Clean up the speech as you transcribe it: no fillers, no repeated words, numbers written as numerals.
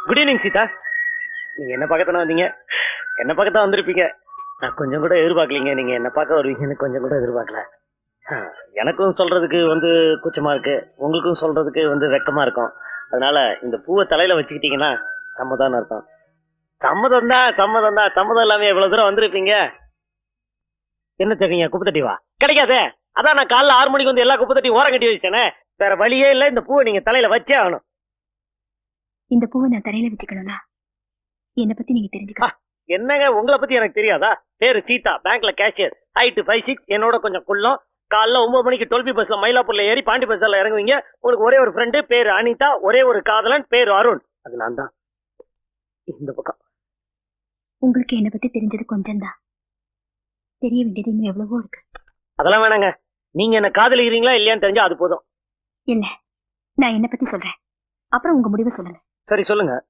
Good evening Sita. நீங்க என்ன பார்க்கத்தானே வந்தீங்க? என்ன பார்க்கத்தான் வந்திருப்பீங்க. நான் கொஞ்சம் கூட எதிர்பார்க்கலீங்க நீங்க என்ன பார்க்க வருவீங்கன்னு கொஞ்சம் கூட எதிர்பார்க்கல. எனக்கும் சொல்றதுக்கு கூச்சமா இருக்கு, உங்களுக்கும் சொல்றதுக்கு வெக்கமா இருக்கும். அதனால இந்த பூவை தலையில வச்சுக்கிட்டீங்கன்னா சம்மதம்னு அர்த்தம். சம்மதம் தான், சம்மதம் தான். சம்மதம் இல்லாம எவ்வளவு தூரம் வந்திருப்பீங்க. என்ன தெரியுங்க, குப்பை தட்டி வா. கிடைக்காதே. அதான் நான் காலைல 6 மணிக்கு எல்லா குப்பை தட்டி ஓரம் கட்டி வச்சேனே. வேற வழியே இல்ல, இந்த பூவை நீங்க தலையில வச்சே ஆகணும். இந்த பூவை நான் தலையில வச்சுக்கணும்னா என்ன பத்தி நீங்க தெரிஞ்சுக்கலாம். என்னங்க உங்களை பத்தி எனக்கு தெரியாதா? பேரு சீதா, பேங்க்ல கேஷியர், ஹைட் 5'6", என்னோட கொஞ்சம் குள்ளம். காலைல 9 மணிக்கு 12B பஸ்ல மயிலாப்பூர்ல ஏறி பாண்டி பஸ்ல இறங்குவீங்க. உங்களுக்கு ஒரே ஒரு ஃப்ரெண்டு, பேரு அனிதா. ஒரே ஒரு காதலன், பேரு அருண். அது நான் தான். இந்த பக்கம் உங்களுக்கு என்ன பத்தி தெரிஞ்சது கொஞ்சம் தான், தெரிய வேண்டியது இன்னும் எவ்வளவோ இருக்கு. அதெல்லாம் வேணாங்க. நீங்க என்ன காதலிக்கிறீங்களா இல்லையான்னு தெரிஞ்சா அது போதும். இல்ல, நான் என்ன பத்தி சொல்றேன், அப்புறம் உங்க முடிவை சொல்லுங்க. சரி சொல்லுங்க.